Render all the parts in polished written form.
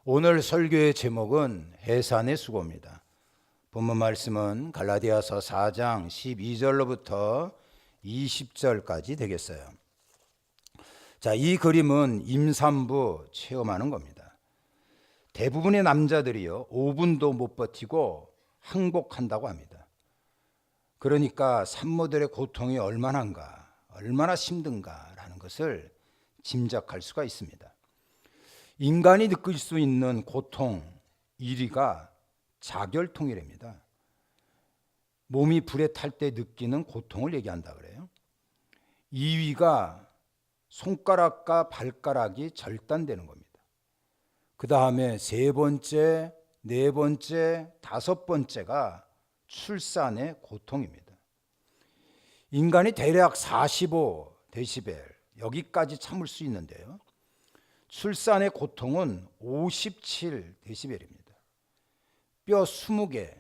오늘 설교의 제목은 해산의 수고입니다. 본문 말씀은 갈라디아서 4장 12절로부터 20절까지 되겠어요. 자, 이 그림은 임산부 체험하는 겁니다. 대부분의 남자들이요 5분도 못 버티고 항복한다고 합니다. 그러니까 산모들의 고통이 얼마나인가, 얼마나 힘든가라는 것을 짐작할 수가 있습니다. 인간이 느낄 수 있는 고통 1위가 자결통이랍니다. 몸이 불에 탈 때 느끼는 고통을 얘기한다 그래요. 2위가 손가락과 발가락이 절단되는 겁니다. 그 다음에 3번째, 4번째, 5번째가 출산의 고통입니다. 인간이 대략 45데시벨 여기까지 참을 수 있는데요, 출산의 고통은 57데시벨입니다. 뼈 20개,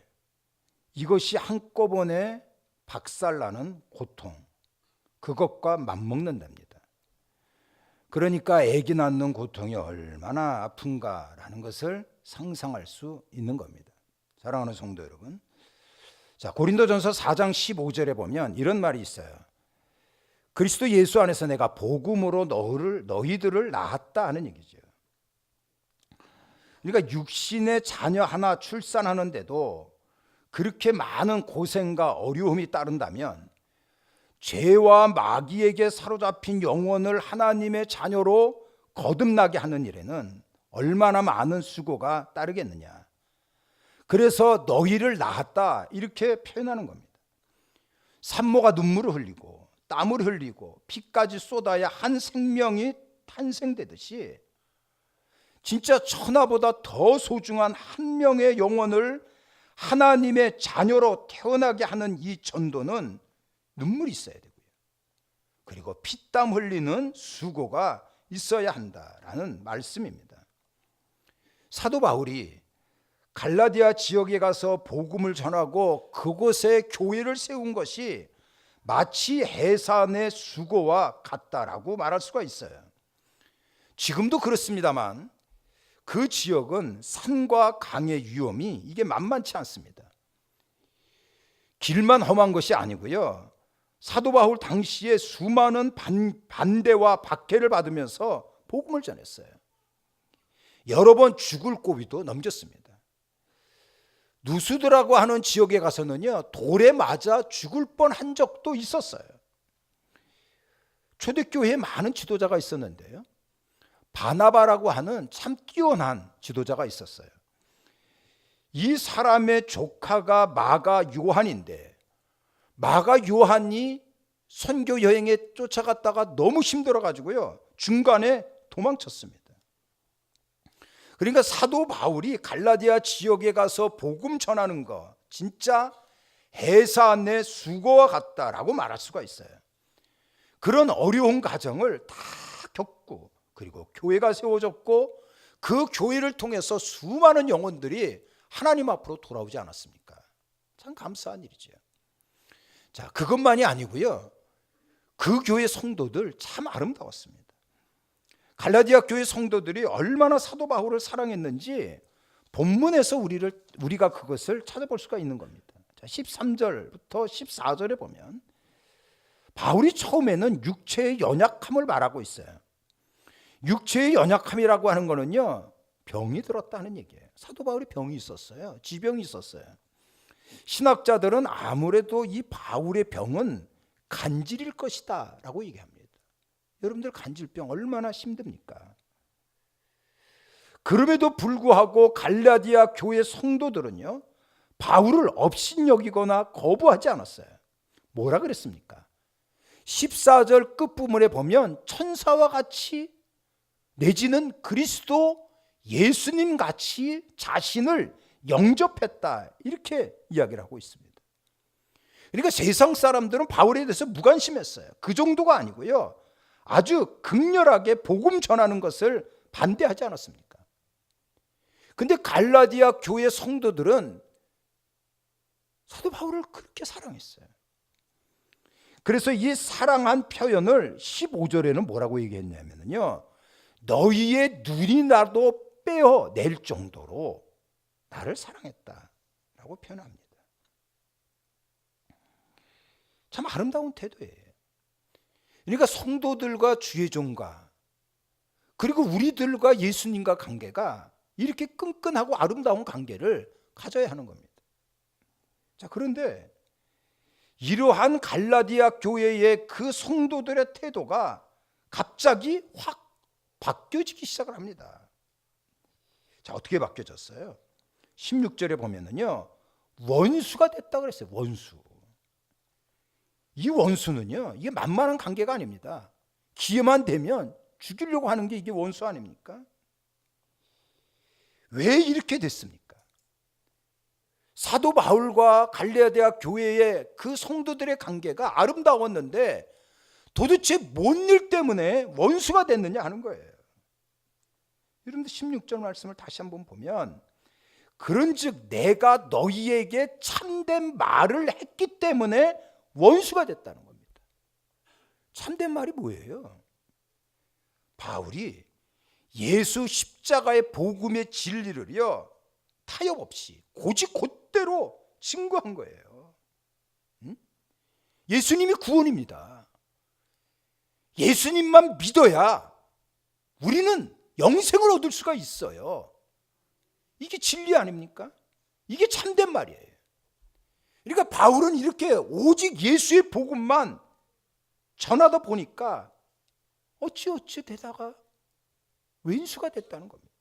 이것이 한꺼번에 박살나는 고통, 그것과 맞먹는답니다. 그러니까 아기 낳는 고통이 얼마나 아픈가라는 것을 상상할 수 있는 겁니다. 사랑하는 성도 여러분, 자, 고린도전서 4장 15절에 보면 이런 말이 있어요. 그리스도 예수 안에서 내가 복음으로 너희들을 낳았다 하는 얘기죠. 그러니까 육신의 자녀 하나 출산하는데도 그렇게 많은 고생과 어려움이 따른다면 죄와 마귀에게 사로잡힌 영혼을 하나님의 자녀로 거듭나게 하는 일에는 얼마나 많은 수고가 따르겠느냐. 그래서 너희를 낳았다 이렇게 표현하는 겁니다. 산모가 눈물을 흘리고 땀을 흘리고 피까지 쏟아야 한 생명이 탄생되듯이 진짜 천하보다 더 소중한 한 명의 영혼을 하나님의 자녀로 태어나게 하는 이 전도는 눈물이 있어야 되고요, 그리고 피땀 흘리는 수고가 있어야 한다라는 말씀입니다. 사도 바울이 갈라디아 지역에 가서 복음을 전하고 그곳에 교회를 세운 것이 마치 해산의 수고와 같다라고 말할 수가 있어요. 지금도 그렇습니다만 그 지역은 산과 강의 위험이 이게 만만치 않습니다. 길만 험한 것이 아니고요, 사도 바울 당시에 수많은 반대와 박해를 받으면서 복음을 전했어요. 여러 번 죽을 고비도 넘겼습니다. 누수드라고 하는 지역에 가서는요 돌에 맞아 죽을 뻔한 적도 있었어요. 초대교회에 많은 지도자가 있었는데요, 바나바라고 하는 참 뛰어난 지도자가 있었어요. 이 사람의 조카가 마가 요한인데 마가 요한이 선교 여행에 쫓아갔다가 너무 힘들어가지고요 중간에 도망쳤습니다. 그러니까 사도 바울이 갈라디아 지역에 가서 복음 전하는 거 진짜 해산의 수고와 같다라고 말할 수가 있어요. 그런 어려운 과정을 다 겪고 그리고 교회가 세워졌고 그 교회를 통해서 수많은 영혼들이 하나님 앞으로 돌아오지 않았습니까? 참 감사한 일이죠. 자, 그것만이 아니고요, 그 교회 성도들 참 아름다웠습니다. 갈라디아 교회 성도들이 얼마나 사도 바울을 사랑했는지 본문에서 우리가 그것을 찾아볼 수가 있는 겁니다. 자, 13절부터 14절에 보면 바울이 처음에는 육체의 연약함을 말하고 있어요. 육체의 연약함이라고 하는 거는요 병이 들었다는 얘기예요. 사도 바울이 병이 있었어요. 지병이 있었어요. 신학자들은 아무래도 이 바울의 병은 간질일 것이다 라고 얘기합니다. 여러분들 간질병 얼마나 힘듭니까? 그럼에도 불구하고 갈라디아 교회 성도들은요 바울을 업신여기거나 거부하지 않았어요. 뭐라 그랬습니까? 14절 끝부분에 보면 천사와 같이 내지는 그리스도 예수님 같이 자신을 영접했다 이렇게 이야기를 하고 있습니다. 그러니까 세상 사람들은 바울에 대해서 무관심했어요. 그 정도가 아니고요, 아주 극렬하게 복음 전하는 것을 반대하지 않았습니까? 근데 갈라디아 교회 성도들은 사도 바울을 그렇게 사랑했어요. 그래서 이 사랑한 표현을 15절에는 뭐라고 얘기했냐면요, 너희의 눈이 나도 빼어낼 정도로 나를 사랑했다라고 표현합니다. 참 아름다운 태도예요. 그러니까 성도들과 주의 종과 그리고 우리들과 예수님과 관계가 이렇게 끈끈하고 아름다운 관계를 가져야 하는 겁니다. 자, 그런데 이러한 갈라디아 교회의 그 성도들의 태도가 갑자기 확 바뀌어지기 시작을 합니다. 자, 어떻게 바뀌어졌어요? 16절에 보면은요, 원수가 됐다 그랬어요. 원수. 이 원수는요, 이게 만만한 관계가 아닙니다. 기회만 되면 죽이려고 하는 게 이게 원수 아닙니까? 왜 이렇게 됐습니까? 사도 바울과 갈라디아 교회의 그 성도들의 관계가 아름다웠는데 도대체 뭔 일 때문에 원수가 됐느냐 하는 거예요. 여러분들 16절 말씀을 다시 한번 보면, 그런즉 내가 너희에게 참된 말을 했기 때문에 원수가 됐다는 겁니다. 참된 말이 뭐예요? 바울이 예수 십자가의 복음의 진리를요, 타협 없이 곧대로 증거한 거예요. 예수님이 구원입니다. 예수님만 믿어야 우리는 영생을 얻을 수가 있어요. 이게 진리 아닙니까? 이게 참된 말이에요. 그러니까 바울은 이렇게 오직 예수의 복음만 전하다 보니까 어찌 되다가 왼수가 됐다는 겁니다.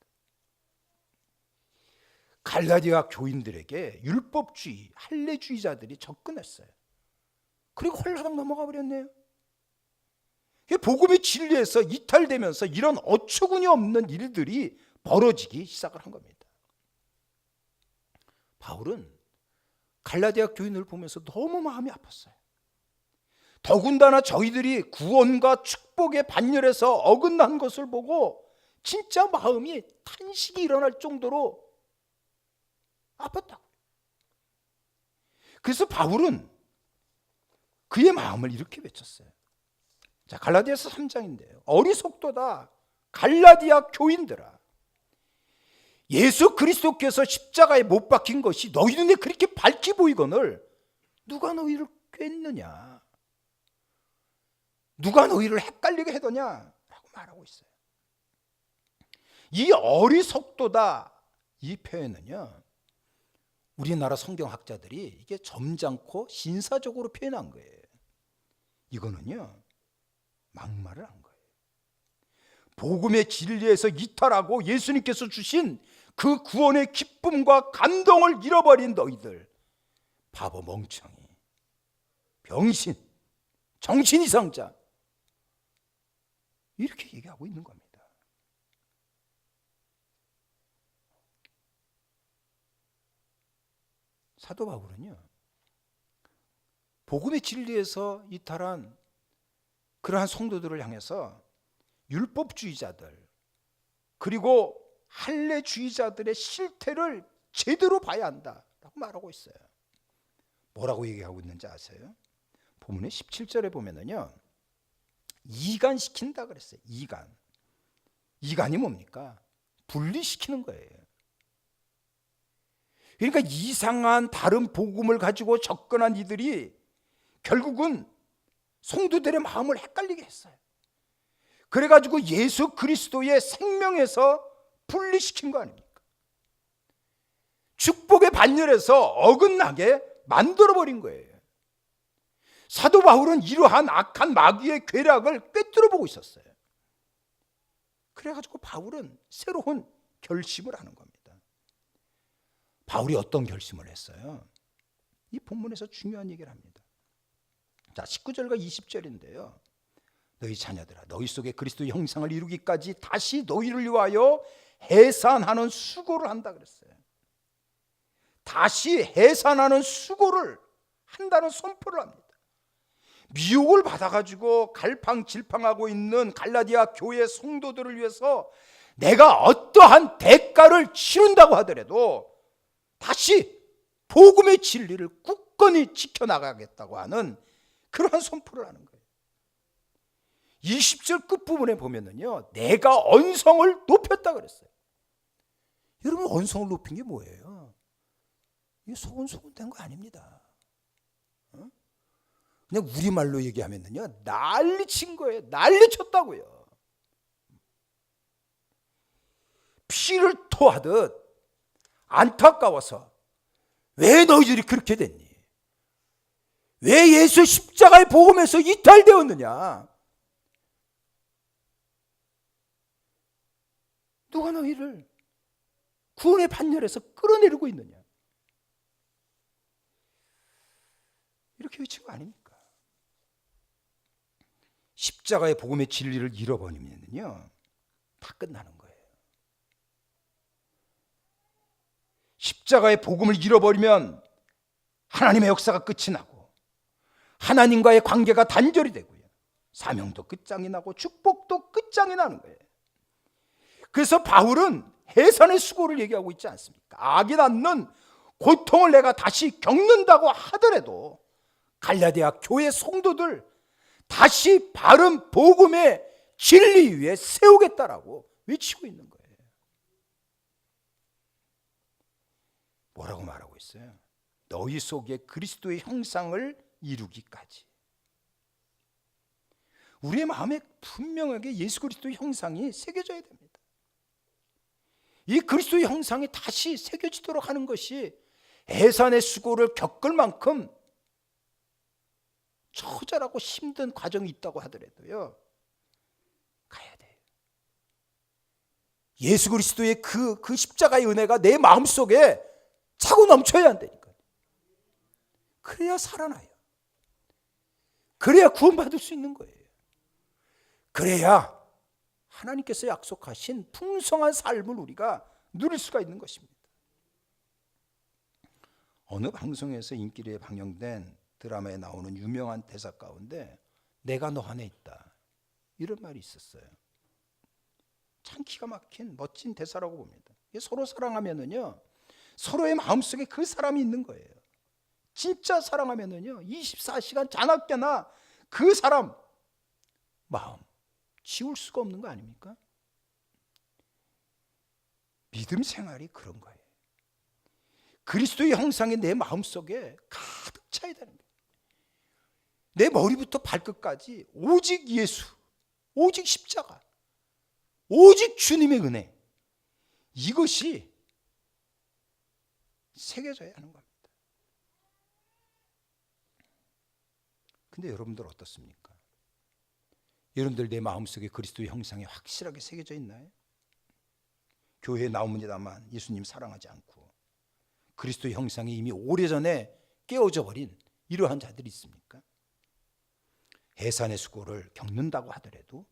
갈라디아 교인들에게 율법주의, 할례주의자들이 접근했어요. 그리고 홀라당 넘어가 버렸네요. 복음의 진리에서 이탈되면서 이런 어처구니 없는 일들이 벌어지기 시작을 한 겁니다. 바울은 갈라디아 교인을 보면서 너무 마음이 아팠어요. 더군다나 저희들이 구원과 축복의 반열에서 어긋난 것을 보고 진짜 마음이 탄식이 일어날 정도로 아팠다고. 그래서 바울은 그의 마음을 이렇게 외쳤어요. 자, 갈라디아서 3장인데요. 어리석도다 갈라디아 교인들아, 예수 그리스도께서 십자가에 못 박힌 것이 너희 눈에 그렇게 밝히 보이거늘 누가 너희를 꿰느냐, 누가 너희를 헷갈리게 하더냐 라고 말하고 있어요. 이 어리석도다, 이 표현은요, 우리나라 성경학자들이 이게 점잖고 신사적으로 표현한 거예요. 이거는요, 막말을 한 거예요. 복음의 진리에서 이탈하고 예수님께서 주신 그 구원의 기쁨과 감동을 잃어버린 너희들, 바보, 멍청이, 병신, 정신 이상자, 이렇게 얘기하고 있는 겁니다. 사도 바울은요, 복음의 진리에서 이탈한 그러한 성도들을 향해서 율법주의자들 그리고 할례주의자들의 실태를 제대로 봐야 한다라고 말하고 있어요. 뭐라고 얘기하고 있는지 아세요? 본문의 17절에 보면은요, 이간시킨다 그랬어요. 이간이 뭡니까? 분리시키는 거예요. 그러니까 이상한 다른 복음을 가지고 접근한 이들이 결국은 성도들의 마음을 헷갈리게 했어요. 그래가지고 예수 그리스도의 생명에서 분리시킨 거 아닙니까? 축복의 반열에서 어긋나게 만들어버린 거예요. 사도 바울은 이러한 악한 마귀의 괴락을 꿰뚫어 보고 있었어요. 그래가지고 바울은 새로운 결심을 하는 겁니다. 바울이 어떤 결심을 했어요? 이 본문에서 중요한 얘기를 합니다. 자, 19절과 20절인데요. 너희 자녀들아, 너희 속에 그리스도의 형상을 이루기까지 다시 너희를 위하여 해산하는 수고를 한다 그랬어요. 다시 해산하는 수고를 한다는 선포를 합니다. 미혹을 받아가지고 갈팡질팡하고 있는 갈라디아 교회 성도들을 위해서 내가 어떠한 대가를 치른다고 하더라도 다시 복음의 진리를 굳건히 지켜나가겠다고 하는 그러한 선포를 하는 거예요. 20절 끝부분에 보면은요, 내가 언성을 높였다 그랬어요. 여러분, 언성을 높인 게 뭐예요? 이게 소곤소곤된 거 아닙니다. 그냥 우리말로 얘기하면요, 난리친 거예요. 난리쳤다고요. 피를 토하듯 안타까워서 왜 너희들이 그렇게 됐니? 왜 예수 십자가의 복음에서 이탈되었느냐? 누가 너희를 구원의 반열에서 끌어내리고 있느냐? 이렇게 외친 거 아닙니까? 십자가의 복음의 진리를 잃어버리면요, 다 끝나는 거예요. 십자가의 복음을 잃어버리면 하나님의 역사가 끝이 나고 하나님과의 관계가 단절이 되고요, 사명도 끝장이 나고 축복도 끝장이 나는 거예요. 그래서 바울은 해산의 수고를 얘기하고 있지 않습니까? 악이 낳는 고통을 내가 다시 겪는다고 하더라도 갈라디아 교회 성도들 다시 바른 복음의 진리 위에 세우겠다라고 외치고 있는 거예요. 뭐라고 말하고 있어요? 너희 속에 그리스도의 형상을 이루기까지. 우리의 마음에 분명하게 예수 그리스도의 형상이 새겨져야 됩니다. 이 그리스도의 형상이 다시 새겨지도록 하는 것이 해산의 수고를 겪을 만큼 처절하고 힘든 과정이 있다고 하더라도요, 가야 돼요. 예수 그리스도의 그 십자가의 은혜가 내 마음속에 차고 넘쳐야 한다니까요. 그래야 살아나요. 그래야 구원받을 수 있는 거예요. 그래야 하나님께서 약속하신 풍성한 삶을 우리가 누릴 수가 있는 것입니다. 어느 방송에서 인기리에 방영된 드라마에 나오는 유명한 대사 가운데 내가 너 안에 있다, 이런 말이 있었어요. 참 기가 막힌 멋진 대사라고 봅니다. 서로 사랑하면은요, 서로의 마음속에 그 사람이 있는 거예요. 진짜 사랑하면은요, 24시간 자나깨나 그 사람 마음 지울 수가 없는 거 아닙니까? 믿음 생활이 그런 거예요. 그리스도의 형상이 내 마음속에 가득 차야 되는 거예요. 내 머리부터 발끝까지 오직 예수, 오직 십자가, 오직 주님의 은혜, 이것이 새겨져야 하는 겁니다. 근데 여러분들 어떻습니까? 여러분들 내 마음속에 그리스도의 형상이 확실하게 새겨져 있나요? 교회에 나옵니다만 예수님 사랑하지 않고 그리스도의 형상이 이미 오래전에 깨어져 버린 이러한 자들이 있습니까? 해산의 수고를 겪는다고 하더라도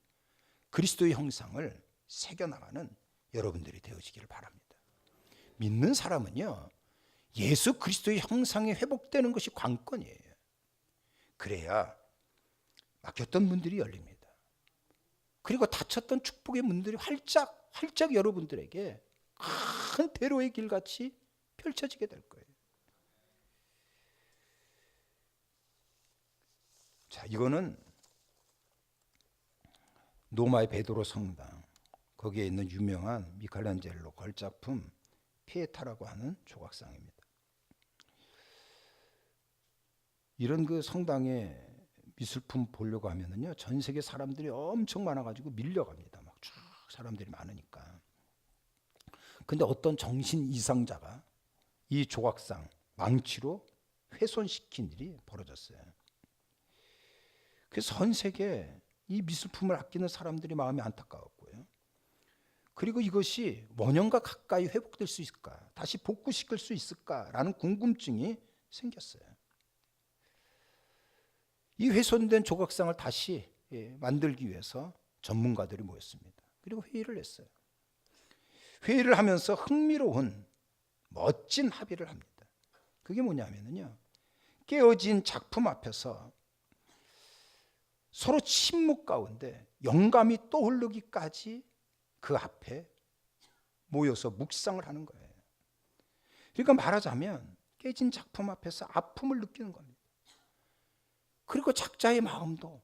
그리스도의 형상을 새겨나가는 여러분들이 되어지기를 바랍니다. 믿는 사람은요, 예수 그리스도의 형상이 회복되는 것이 관건이에요. 그래야 막혔던 문들이 열립니다. 그리고 닫혔던 축복의 문들이 활짝 여러분들에게 큰 대로의 길같이 펼쳐지게 될 거예요. 자, 이거는 로마의 베드로 성당, 거기에 있는 유명한 미켈란젤로 걸작품 피에타라고 하는 조각상입니다. 이런 그 성당의 미술품 보려고 하면은요, 전 세계 사람들이 엄청 많아가지고 밀려갑니다. 막 쫙 사람들이 많으니까. 근데 어떤 정신 이상자가 이 조각상 망치로 훼손시킨 일이 벌어졌어요. 그래서 전 세계 이 미술품을 아끼는 사람들이 마음이 안타까웠고요. 그리고 이것이 몇 년가 가까이 회복될 수 있을까, 다시 복구시킬 수 있을까라는 궁금증이 생겼어요. 이 훼손된 조각상을 다시 만들기 위해서 전문가들이 모였습니다. 그리고 회의를 했어요. 회의를 하면서 흥미로운 멋진 합의를 합니다. 그게 뭐냐면요, 깨어진 작품 앞에서 서로 침묵 가운데 영감이 떠오르기까지 그 앞에 모여서 묵상을 하는 거예요. 그러니까 말하자면 깨진 작품 앞에서 아픔을 느끼는 겁니다. 그리고 작자의 마음도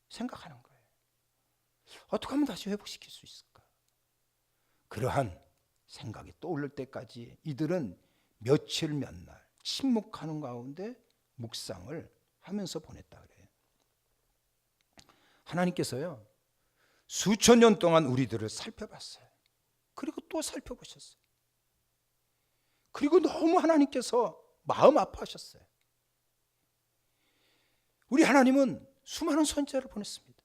생각하는 거예요. 어떻게 하면 다시 회복시킬 수 있을까? 그러한 생각이 떠오를 때까지 이들은 며칠 몇 날 침묵하는 가운데 묵상을 하면서 보냈다 그래요. 하나님께서요, 수천 년 동안 우리들을 살펴봤어요. 그리고 또 살펴보셨어요. 그리고 너무 하나님께서 마음 아파하셨어요. 우리 하나님은 수많은 선지자를 보냈습니다.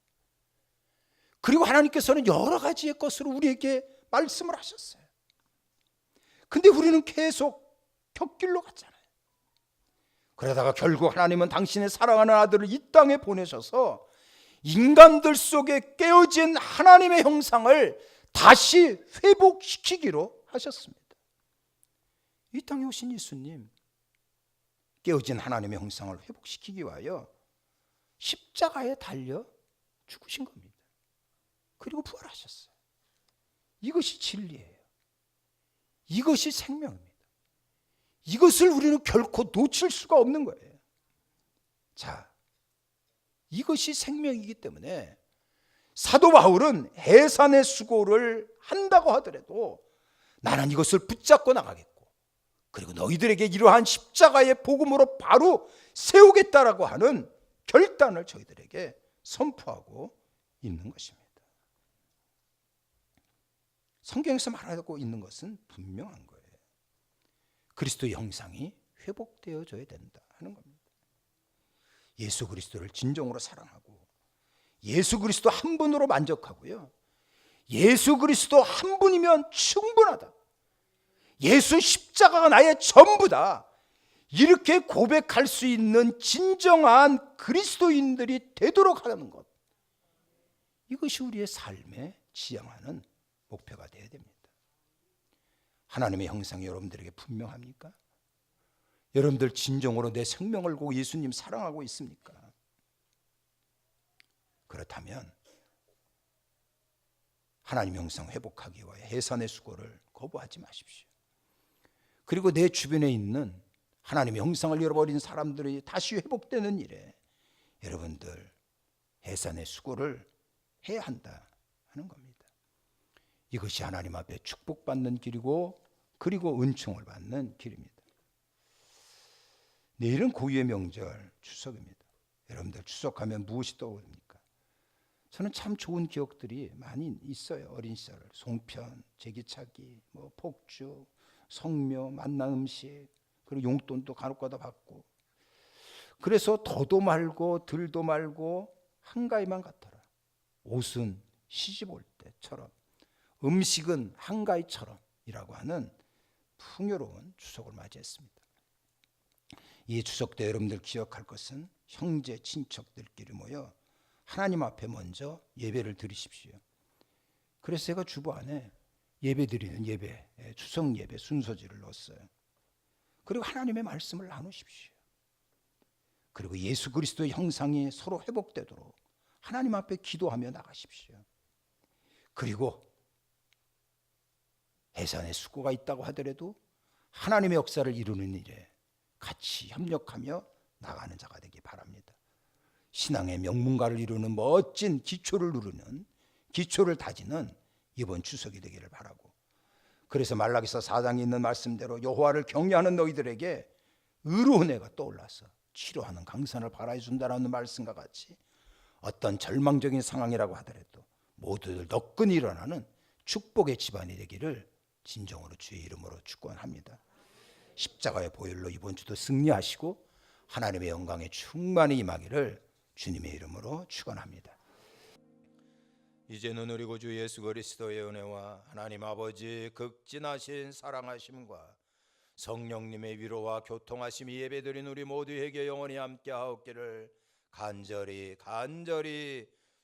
그리고 하나님께서는 여러 가지의 것으로 우리에게 말씀을 하셨어요. 근데 우리는 계속 곁길로 갔잖아요. 그러다가 결국 하나님은 당신의 사랑하는 아들을 이 땅에 보내셔서 인간들 속에 깨어진 하나님의 형상을 다시 회복시키기로 하셨습니다. 이 땅에 오신 예수님, 깨어진 하나님의 형상을 회복시키기 위하여 십자가에 달려 죽으신 겁니다. 그리고 부활하셨어요. 이것이 진리예요. 이것이 생명입니다. 이것을 우리는 결코 놓칠 수가 없는 거예요. 자, 이것이 생명이기 때문에 사도 바울은 해산의 수고를 한다고 하더라도 나는 이것을 붙잡고 나가겠고, 그리고 너희들에게 이러한 십자가의 복음으로 바로 세우겠다라고 하는 결단을 저희들에게 선포하고 있는 것입니다. 성경에서 말하고 있는 것은 분명한 거예요. 그리스도의 형상이 회복되어져야 된다 하는 겁니다. 예수 그리스도를 진정으로 사랑하고 예수 그리스도 한 분으로 만족하고요, 예수 그리스도 한 분이면 충분하다, 예수 십자가가 나의 전부다, 이렇게 고백할 수 있는 진정한 그리스도인들이 되도록 하는 것, 이것이 우리의 삶에 지향하는 목표가 되어야 됩니다. 하나님의 형상이 여러분들에게 분명합니까? 여러분들 진정으로 내 생명을 걸고 예수님 사랑하고 있습니까? 그렇다면 하나님의 형상 회복하기 위해 해산의 수고를 거부하지 마십시오. 그리고 내 주변에 있는 하나님의 형상을 잃어버린 사람들이 다시 회복되는 일에 여러분들 해산의 수고를 해야 한다 하는 겁니다. 이것이 하나님 앞에 축복받는 길이고, 그리고 은총을 받는 길입니다. 내일은 고유의 명절 추석입니다. 여러분들 추석하면 무엇이 떠오릅니까? 저는 참 좋은 기억들이 많이 있어요. 어린 시절 송편, 제기차기, 폭죽, 성묘, 만난 음식, 그리고 용돈도 간혹가다 받고, 그래서 더도 말고 덜도 말고 한가위만 같더라. 옷은 시집 올 때처럼, 음식은 한가위처럼이라고 하는 풍요로운 추석을 맞이했습니다. 이 추석 때 여러분들 기억할 것은 형제 친척들끼리 모여 하나님 앞에 먼저 예배를 드리십시오. 그래서 제가 주보 안에 예배 드리는 예배, 추석 예배 순서지를 넣었어요. 그리고 하나님의 말씀을 나누십시오. 그리고 예수 그리스도의 형상이 서로 회복되도록 하나님 앞에 기도하며 나가십시오. 그리고 해산의 수고가 있다고 하더라도 하나님의 역사를 이루는 일에 같이 협력하며 나가는 자가 되기 바랍니다. 신앙의 명문가를 이루는 멋진 기초를 누르는, 기초를 다지는 이번 추석이 되기를 바라고, 그래서 말라기서 4장에 있는 말씀대로 여호와를 경외하는 너희들에게 의로운 해가 떠올라서 치료하는 강산을 발하여 준다라는 말씀과 같이 어떤 절망적인 상황이라고 하더라도 모두들 너끈히 일어나는 축복의 집안이 되기를 진정으로 주의 이름으로 축원합니다. 십자가의 보혈로 이번 주도 승리하시고 하나님의 영광에 충만히 임하기를 주님의 이름으로 축원합니다. 이제는 우리 구주 예수 그리스도의 은혜와 하나님 아버지 극진하신 사랑하심과 성령님의 위로와 교통하심이 예배드린 우리 모두에게 영원히 함께하옵기를 간절히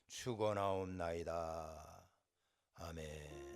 축원하옵나이다. 아멘.